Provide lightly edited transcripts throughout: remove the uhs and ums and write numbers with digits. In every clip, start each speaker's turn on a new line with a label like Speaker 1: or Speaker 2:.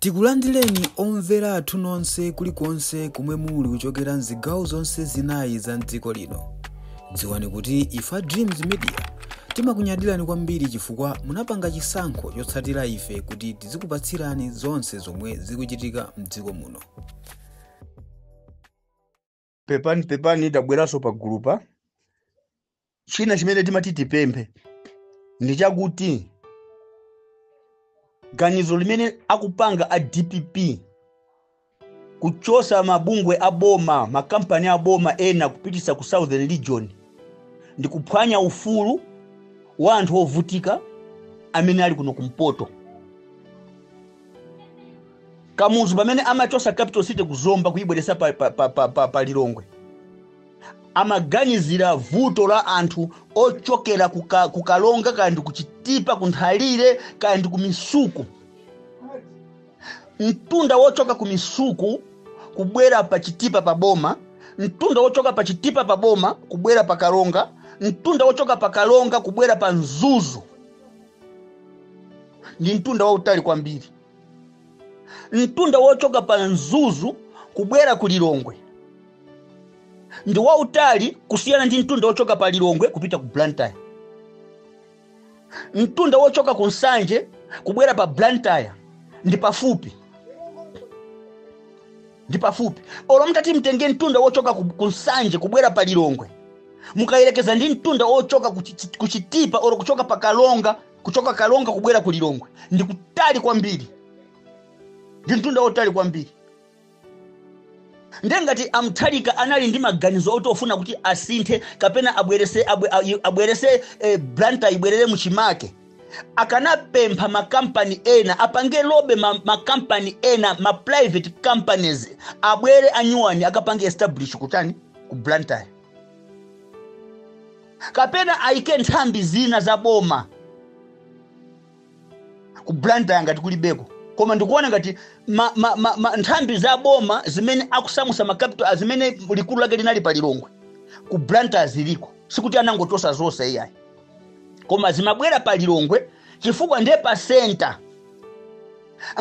Speaker 1: Tikulandireni omvera athu nonse kulikonse kumwe muli kuchokera mzigawo zonse zinayi za mdziko lino. Dziwani kuti ife Dreams Media timakunyadirani kwambiri chifukwa munapanga chisankho chotsatira ife kuti tizikupatsirani zonse zomwe zikuchitika mdziko muno.
Speaker 2: Pepani tabweraso pa gulupa. China chimene timati tipemphe ndi chakuti ganizo limene akupanga a DPP kuchosa mabungwe aboma, makampani aboma ena kupitisa ku Southern Region ndi kuphwanya ufulu wa anthu ovutika amene ali kuno kumpoto. Kamuzu pamene amachosa capital city kuzomba kuyibweresa pa Lilongwe, amaganizira vuto la anthu ochokera kukalonga kandi kuchitipa kunthalire kandi kumisuku. Mtunda wochoka kumisuku kubwera pa chitipa pa boma, mtunda wochoka pa chitipa pa boma kubwera pa kalonga, mtunda wochoka pa kalonga kubwera pa Nzuzu ndi mtunda wautali kwambiri. Mtunda wochoka pa Nzuzu kubwera ku Lilongwe ndi wautali kusiyana ndi mtunda wochoka pa Lilongwe kupita ku Blantyre. Mtunda wochoka ku Nsanje kubwera pa Blantyre ndi pafupi. Olo mtati mtenge mtunda wochoka ku Nsanje kubwera pa Lilongwe, mukayerekeza ndi mtunda wochoka kuchitipa olo kuchoka pa Kalonga, kuchoka Kalonga kubwera ku Lilongwe, ndi kutali kwambiri. Ndi mtunda wotali kwambiri. Ndengati Amtharika anali ndi maganizo otofuna kuti asinthe kapena abwerese Blantyre ibwerere muchimake, akanapempha makampani ena apange lobe makampani ena, ma private companies abwere anyuwani akapange establish kutani ku Blantyre, kapena aike nthambi zina za boma ku Blantyre ngati kulibeko. Koma ndikuona ngati nthambi za boma zimene akusamusa makapital zimene likulu lake linali pa Lilongwe ku Blantyre ziliko, sikuti anangotosa zonse iyayi, koma zimabwera pa Lilongwe chifukwa ndiye pa center.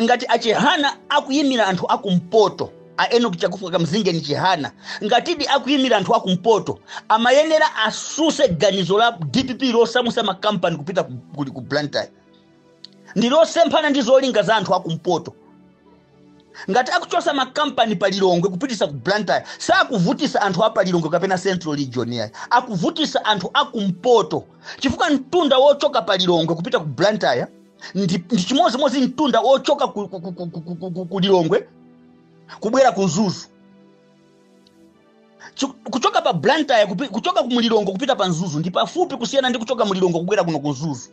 Speaker 2: Ngati achihana akuyimira anthu akumpoto, aeno kichakufuka kamzinge ni chihana, ngatidi akuyimira anthu akumpoto, amayenera asuse ganizo la DPP losamusa makampani kupita ku Blantyre. Ndilo sempana ndi zolinga za anthu akumpoto. Ngati akuchosa makampani pa Lilongwe kupitisa ku Blantyre, sakuvutisa anthu apa Lilongwe kapena Central Region yayi, akuvutisa anthu akumpoto. Chifukwa mtunda wochoka pa Lilongwe kupita ku Blantyre ndi chimodzimodzi mtunda wochoka ku Lilongwe kubwera ku Nzuzu. Kuchoka pa Blantyre kuchoka ku Lilongwe kupita pa Nzuzu ndi pafupi kusiyana ndi kuchoka mu Lilongwe kubwera kuno ku Nzuzu.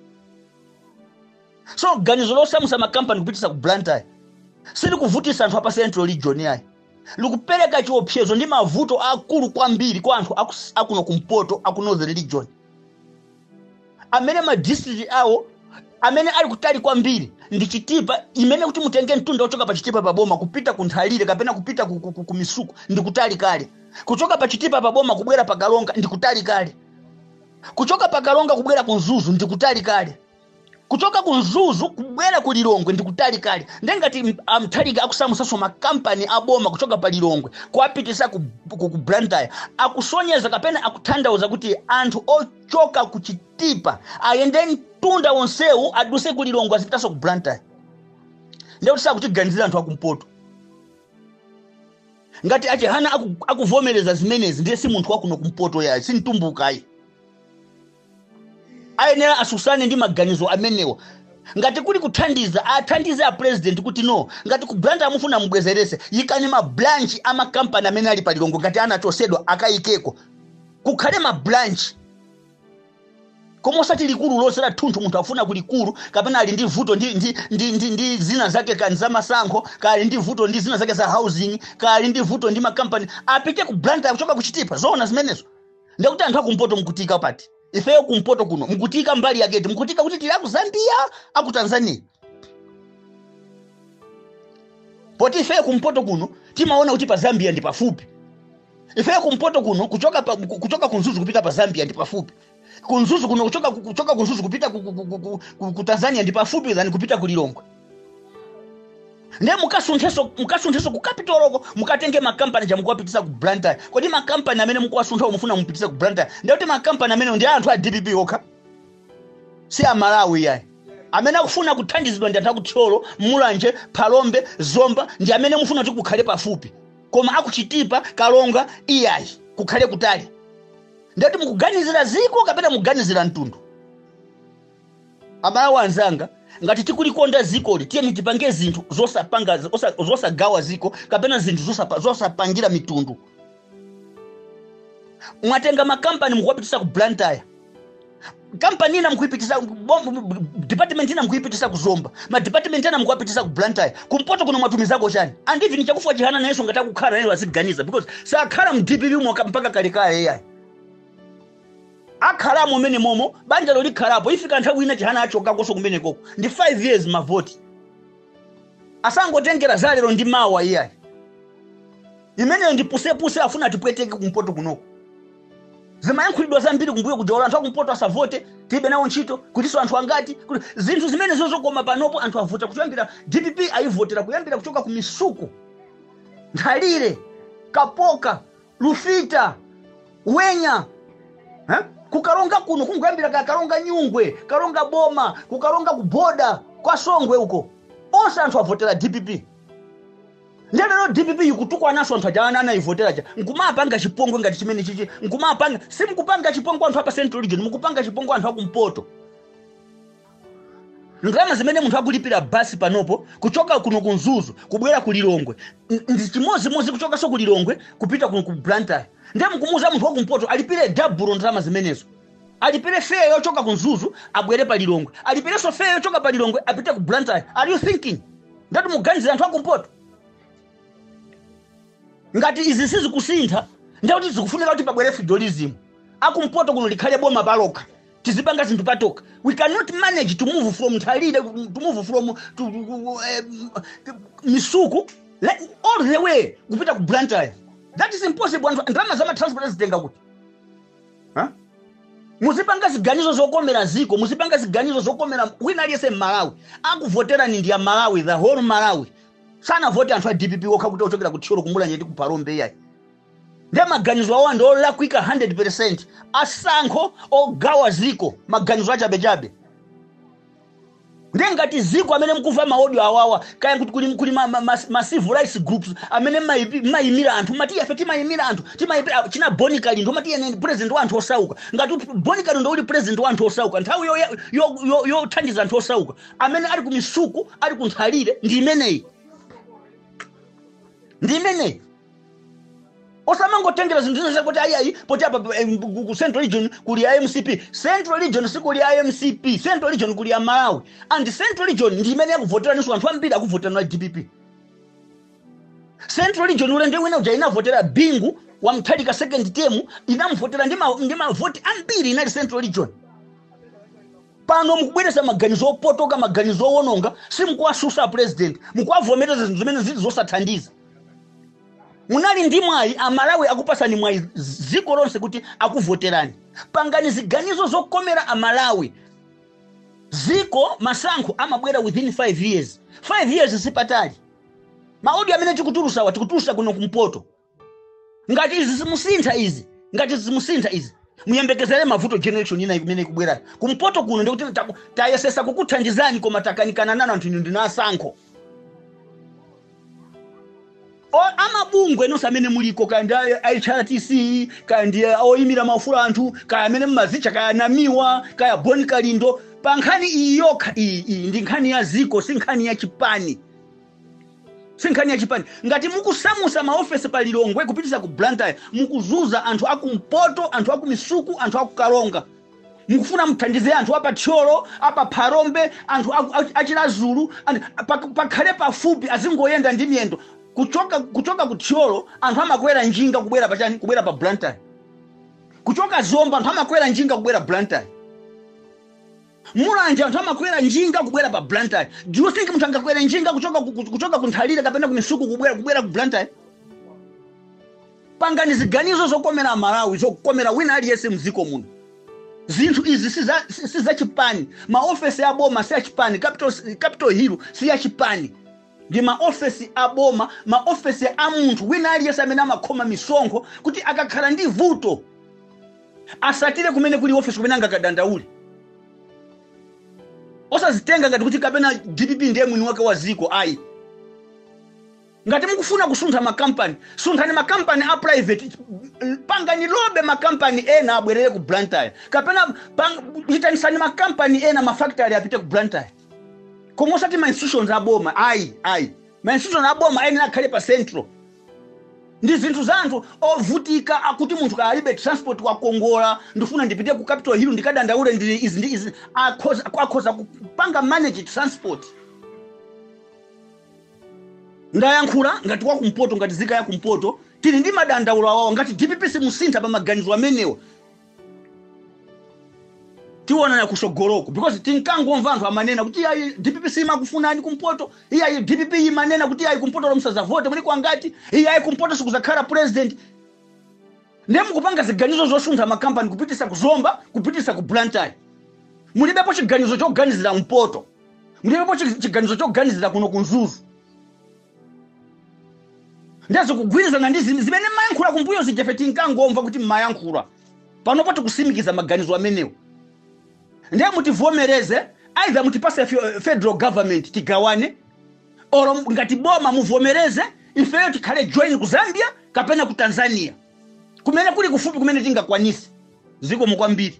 Speaker 2: So ganizo losamusa makampani kupitisa ku Blantyre sili kuvutisa anthu apa Central Region yayi, likupereka chiopsezo ndi mavuto akulu kwambiri kwa anthu akuno kumpoto, aku Northern Region, amene ma district awo amene ali kutali kwambiri ndi chitipa. Imene kuti mutenge mtunda wochoka pa chitipa pa boma kupita kunthalire kapena kupita ku misuku ndi kutali kale. Kuchoka pa chitipa pa boma kubwera pa Kalonga ndi kutali kale. Kuchoka pa Kalonga kubwera ku Nzuzu ndi kutali kale. Kuchoka ku Nzuzu kubwera ku Lilongwe ndi kutali kale. Ndengati Amtharika akusamusaso makampani aboma kuchoka pa Lilongwe kuapitisa ku Blantyre, akusonyeza kapena akuthandauza kuti anthu ochoka ku chitipa ayende mtunda wonsewu aduse ku Lilongwe azitaso ku Blantyre. Ndekuti sakutiganizira anthu akumpoto. Ngati achihana akuvomereza zimenezi ndiye si munthu wakuno kumpoto yayi, si mtumbukayi. Ayenera asusane ndi maganizo amenewo. Ngati kuli kuthandiza athandize a president kuti no, ngati ku Blantyre amufuna mubwezerese, yikani ma branch ama company amene ali pa Lilongwe ngati anachosedwa akayikeko, kukhale ma branch. Komo sati likulu lonse la thunthu munthu afuna kulikulu kapena ali ndi vuto ndi zina zake kan za masankho, kali ndi vuto ndi zina zake za housing, kali ndi vuto ndi makampani, apite ku Blantyre kuchoka kuchitipa. Zona zimenezo ndikuti anthu akumpoto mkutika pati. Ifeyo kumpoto kuno mkutika mbali ya gate, mkutika kuti tili aku Zambia, aku Tanzania. Poti ifeyo kumpoto kuno timaona kuti pa Zambia ndi pafupi. Ifeyo kumpoto kuno kuchoka ku Nzuzu kupita pa Zambia ndi pafupi. Ku Nzuzu kuno kuchoka ku Nzuzu kupita ku Tanzania ndi pafupi than kupita ku Lilongwe. ne mukasuntheso ku capital loko mukatenge makampani jamukuwapitisa ku Blantyre. Kodi makampani amene mukuwasuntha mufuna mupitisa ku Blantyre ndikuti makampani amene ndi anthu a DPP okha, si a Malawi yayi. Amene akufuna kuthandizidwa ndi anthu akuthyolo, Mulanje, Phalombe, Zomba ndi amene mufuna kuti kukhale pafupi, koma akuchitipa Kalonga iyayi kukhale kutali. Ndikuti mukuganizira ziko kapena mukuganizira mtundu. Amalawi anzanga, ngati tikulikonda ziko tiyeni tipange zinthu zosagawa ziko kapena zinthu zosapangira mitundu. Mwatenga makampani mukuwapitisa ku Blantyre, kampani ina mkuipitisa department ina mkuipitisa ku Zomba, ma department ina mkuwapitisa ku Blantyre. Kumpoto kuna matumizako chani andivi nichakufa chihana nayeso ngata kukhala naye waziganiza because sakhala mDPP mpaka kalekale yayi akhala momene momo banja loli khalapo ifika nthawi ina chihana achoka koso kumene koko ndi 5 years mavoti asangotengera zalero ndi mawa iyayi imeneyo ndi puse afuna tipweteke kumpoto kunoko. Zimayankhulidwa zambiri kumbuyo kujola anthu akumpoto asavote tibe nawo ntchito kutiso anthu angati zinthu zimene zozokoma panopo anthu avota kuyambira DPP ayivotera kuyambira kuchoka ku Misuku, Nthalire, Kapoka, Lufita, Wenya, kukalonga kuno kunguyambira Kalonga Nyungwe, Kalonga Boma, kukalonga kuboda kwa Songwe uko onse anthu avotera DPP. Ndelo DPP yukutukwa naso anthu ajana anayivotera ja nkumapanga chipongwe ngati chimene chichi nkumapanga simukupanga chipongwe anthu apa Central Region mukupanga chipongwe anthu akumpoto. Ngama zimene munthu akulipira basi panopo kuchoka kuno kunzuzu kubwera ku Lilongwe ndi chimozi kuchoka so ku Lilongwe kupita kuno ku Blantyre ndiye mukumuza munthu wakumpoto alipire double ndalama zimenezo. Alipire fare yochoka kunzuzu abwere pa Lilongwe, alipire so fare yochoka pa Lilongwe apite ku Blantyre. Are you thinking ndati muganizira anthu akumpoto? Ngati izi sizikusintha ndikuti zikufunika kuti pabwere feudalism akumpoto kuno likhale boma paloka tizipanga zinthu patoka. We cannot manage to move from Nthalire to move from Misuku all the way kupita ku Blantyre. That is impossible. Ndalama za transport zitenga kuti muzipanga ziganizo zokomera ziko, muzipanga ziganizo zokomera wina aliyese Malawi akuvotera ndi ya Malawi, the whole Malawi. Sana vote anthu a DPP okha kuti ochokera kuthyolo kumulanje ndi ku Phalombe yayi. Ndiye maganizo awo ndi olakwika 100%. Asankho ogawa ziko maganizo achabechabe. Ndiye ngati ziko amene mkuva maaudio awawa kaya kuti kuli ma civil rights groups amene mayimira anthu mati yafe timayimira anthu china Bonikali ndo mati yene president wa anthu osauka. Ngati Bonikali ndo uli president wa anthu osauka nthawi yo thandiza anthu osauka amene ali ku Misuku ali ku Nthalire ndi imeneyi. Ndimene osamangotengera zinthu zina zakuti ayi poti apa ku Central Region kuli IMCP. Central Region sikuli IMCP, Central Region kuli ya Malawi and Central Region ndimene yakuvotera niso anthu ambiri akuvotera na DPP. Central Region ulende wina uja inavotera Bingu wa Mutharika second term inamvotera ndi mavoti ambiri inali Central Region. Pano mukubweresa maganizo opotoka maganizo owononga simukuwasusa president mukuwavomereza zinthu zimene zosathandiza. Munali ndi mwayi Amalawi akupasani mwayi ziko lonse kuti akuvoterani. Pangani ziganizo zokomera Amalawi. Ziko masankho amabwera within 5 years. 5 years sipatali. Maaudio amene tikutulusa kuno kumpoto. Ngati izi simusintha izi. Muyembekezere mavuto generation ina imene ikubwera. Kumpoto kuno ndikuti tayesesa kukuthandizani koma takanikana nanu anthu ndina asankho. Amabungwe enosa amene muliko kandi HRTC kandi oyimira maufulu anthu kaya amene mmazicha kaya Namiwa kaya Bonikalindo pankhani iyi yokha iyi ndi nkhani ya ziko si nkhani ya chipani. Ngati mukusamusa maofesi pa Lilongwe kupitisa ku Blantyre mukuzuza anthu akumpoto, anthu akuMisuku, anthu akukalonga. Mukufuna mthandize anthu apa Thyolo, apa Phalombe, anthu achilazulu pakhale pafupi azingoyenda ndi miyendo. Kuchoka ku Thyolo anthu amakwera njinga kubwera pa Blantyre. Kuchoka Zomba anthu amakwera njinga kubwera Blantyre. Mulanje anthu amakwera njinga kubwera pa Blantyre. Do you think munthu angakwera njinga kuchoka ku Nthalire kapena ku Misuku kubwera ku Blantyre? Pangani ziganizo zokomera Malawi, zokomera wina aliyese mziko muno. Zinthu izi si za chipani. Maofesi ya boma si ya chipani, Capital Hill si ya chipani. ndi maofesi aboma, maofesi a munthu wina aliyense amene amakhoma misonkho kuti akakhala ndi vuto asatire kumene kuli ofesi kumene angakadandaule. Osazitenga ngati kuti kapena DPP ndiye mwini wake wa ziko ayi. Ngati mukufuna kusuntha makampani, sunthani makampani a private, pangani lobe makampani ena abwerere ku Blantyre. Kapena hitanisani makampani ena mafactory apite ku Blantyre. Koma osati ma institutions aboma ayi. Ma institutions aboma ena akhale pa central. Ndi zinthu zanthu ovutika akuti munthu kalibe transport kwa Kongola, ndifuna ndipite ku Capitol Hill ndikadandaule ndi izi akhoza kupanga manage transport. Ndayankhula ngati wa kumpoto ngati zika ya kumpoto tili ndi madandaulo awo ngati DPP simusintha pa maganizo amenewo. Tiona na kusogoloko because tinkangomva anthu amanena kuti ayi DPP simakufunani kumpoto, ayi DPP imanena kuti ayi kumpoto lomsaza vote muli kwangati, ayi kumpoto sikuzakhala president. Ndemu kupanga ziganizo zosuntha makampani kupitisa kuzomba, kupitisa ku Blantyre. Mulibepo chiganizo choganizira mpoto. Mulibepo chiganizo choganizira kuno kunzuzu. Ndazo kugwirizana ndi zimene mayankhula kumbuyo zijefe tinkangomva kuti mayankhula. Panopo tikusimikiza maganizo amenewo. Ndiye mutivomereze, either mutipase federal government tigawane, oro ngati boma muvomereze, ifeyo tikhale join ku Zambia kapena ku Tanzania. Kumene kuli kufupi kumene tingakwanisi. Ziko mukwambiri.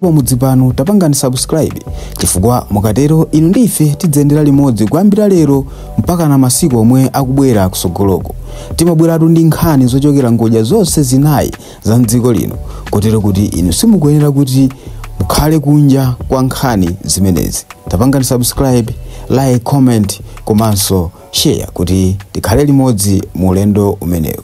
Speaker 1: Pomudzi pano tapangani subscribe chifukwa mukatero inu ndife tidzendera limodzi kuyambira lero mpaka na masiku omwe akubwera kusogoloko. Timabweratu ndi nkhani zochokera ngodya zonse zinayi za mdziko lino kotero kuti inu simukuyenera kuti mukhale kunja kwa nkhani zimenezi. Tapangani subscribe, like, comment komanso share kuti tikhale limodzi mu ulendo umenewu.